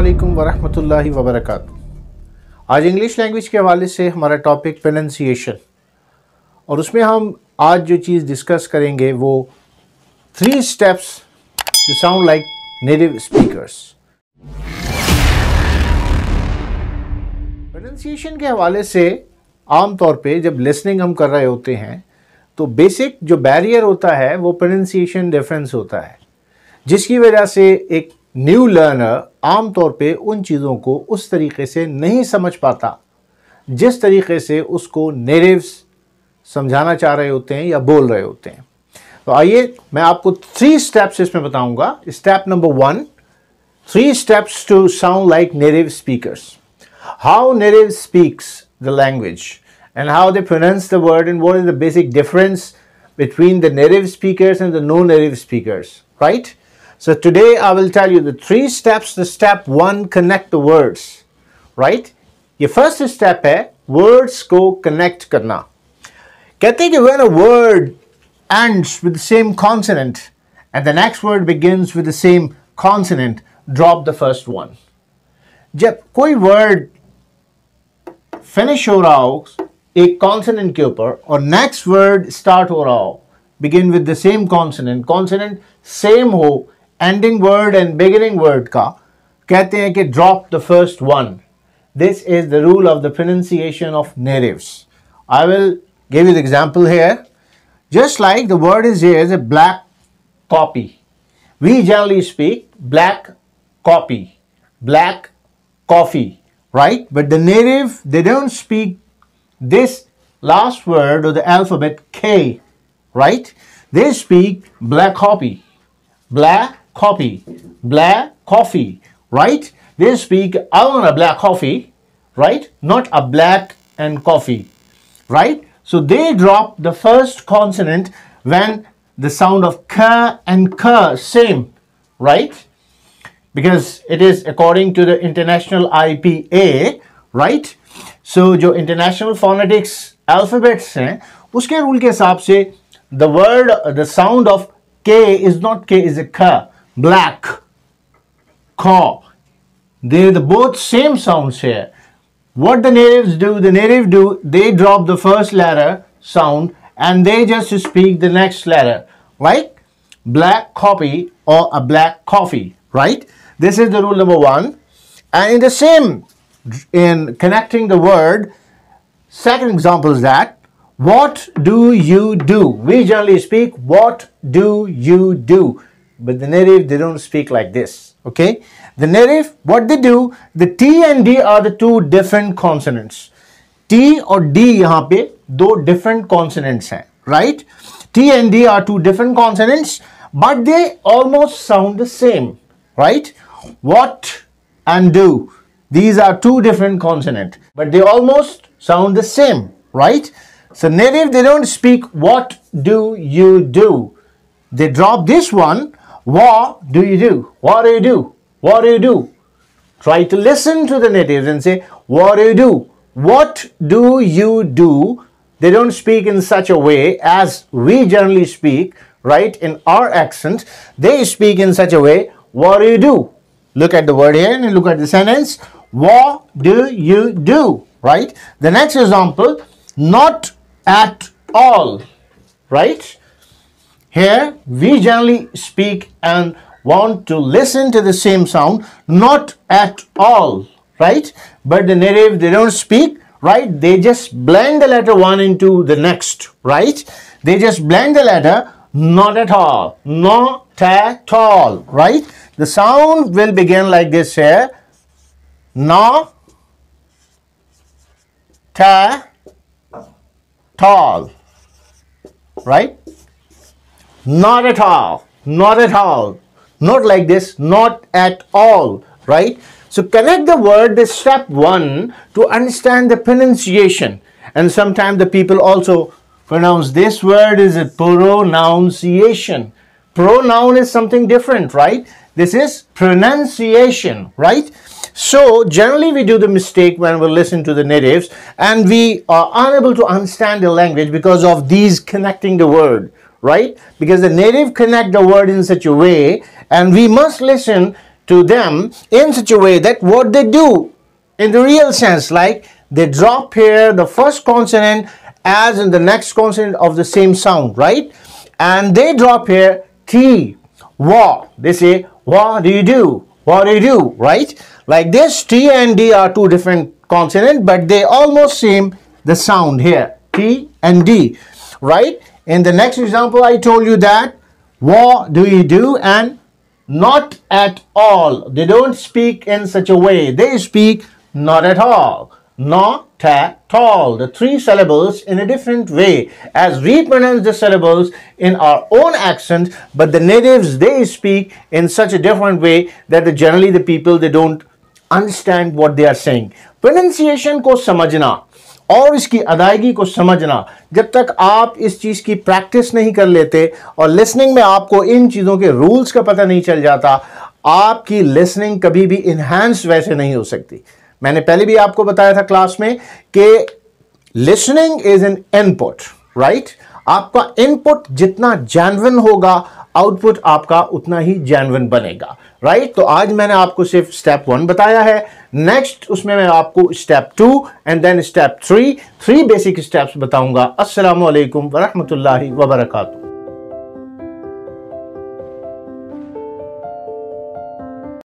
अस्सलामुअलैकुम वरहमतुल्लाहि वबरकातुहू। आज इंग्लिश लैंग्वेज के हवाले से हमारा टॉपिक प्रोनंसिएशन, और उसमें हम आज जो चीज़ डिस्कस करेंगे वो 3 steps to sound like native speakers. Pronunciation के हवाले से आम तौर पे जब लिसनिंग हम कर रहे होते हैं तो बेसिक जो बैरियर होता है वो प्रोनंसिएशन डिफरेंस होता है, जिसकी वजह से एक न्यू लर्नर आम तौर पे उन चीज़ों को उस तरीके से नहीं समझ पाता जिस तरीके से उसको नेटिव्स समझाना चाह रहे होते हैं या बोल रहे होते हैं। तो आइए मैं आपको 3 स्टेप्स इसमें बताऊंगा। Step number 1, 3 steps to sound like native speakers. How native speaks the language and how they pronounce the word, and what is the basic difference between the native speakers and the non-native speakers, right? So today I will tell you the 3 steps. The step 1, connect the words, right? ये first step है words को connect करना। कहते हैं कि when a word ends with the same consonant and the next word begins with the same consonant, drop the first one. जब कोई word finish हो रहा हो एक कॉन्सोनेंट के ऊपर और नेक्स्ट वर्ड स्टार्ट हो रहा हो, begin with the same consonant, consonant same हो ending word end beginning word का, कहते हैं कि drop the first one. This is the rule of the pronunciation of natives. I will give you the example here. Just like the word is here is a black copy, we generally speak black copy, black coffee, right? But the native, they don't speak this last word or the alphabet K, right? They speak black coffee, black coffee, black coffee, right? They speak, I want a black coffee, right? Not a black and coffee, right? So they drop the first consonant when the sound of K and K same, right? Because it is according to the international IPA, right? So जो international phonetics alphabets हैं उसके rule के हिसाब से the word, the sound of K is not K, is a K, black, caw. They're the both same sounds here. What the natives do, they drop the first letter sound and they just speak the next letter, like black copy or a black coffee, right? This is the rule number 1. And in the same, in connecting the word, second example is that, what do you do? We generally speak, what do you do? But the native, they don't speak like this, okay? The native, what they do, the T and D are the 2 different consonants. T or D यहाँ पे 2 different consonants हैं, right? T and D are 2 different consonants, but they almost sound the same, right? What and do, these are 2 different consonants, but they almost sound the same, right? So native, they don't speak what do you do, they drop this one, what do you do, what do you do, what do you do. Try to listen to the natives and say what do you do, what do you do. They don't speak in such a way as we generally speak, right? In our accent, they speak in such a way, what do you do. Look at the word here and look at the sentence. What do you do, right? The next example, not at all, right? Here we generally speak and want to listen to the same sound, not at all, right? But the native, they don't speak, right? They just blend the letter one into the next, right? They just blend the letter, not at all, not at all, right? The sound will begin like this here, na, ta, tall, right? Not at all, not at all, not like this, not at all, right? So connect the word, the step 1, to understand the pronunciation. And sometimes the people also pronounce this word is a pronunciation. Pronoun is something different, right? This is pronunciation, right? So generally we do the mistake when we listen to the natives and we are unable to understand the language because of these connecting the word, right? Because the native connect the word in such a way, and we must listen to them in such a way that what they do in the real sense, like they drop here the first consonant as in the next consonant of the same sound, right? And they drop here T, wa. They say, what do you do? What do you do? Right? Like this, T and D are two different consonants, but they almost same the sound here, T and D, right? In the next example, I told you that, what do you do? And not at all. They don't speak in such a way. They speak not at all. Not at all. The three syllables in a different way as we pronounce the syllables in our own accent, but the natives, they speak in such a different way that generally the people, they don't understand what they are saying. Pronunciation को समझना और इसकी अदायगी को समझना, जब तक आप इस चीज़ की प्रैक्टिस नहीं कर लेते और लिसनिंग में आपको इन चीज़ों के रूल्स का पता नहीं चल जाता, आपकी लिसनिंग कभी भी इन्हांस वैसे नहीं हो सकती। मैंने पहले भी आपको बताया था क्लास में कि listening is an input, right? आपका इनपुट जितना जेन्युइन होगा, आउटपुट आपका उतना ही जेन्युइन बनेगा, राइट? तो आज मैंने आपको सिर्फ स्टेप 1 बताया है। नेक्स्ट उसमें मैं आपको step 2 and then step 3 basic steps बताऊंगा। अस्सलामु अलैकुम वरहमतुल्लाहि वबरकातुहू।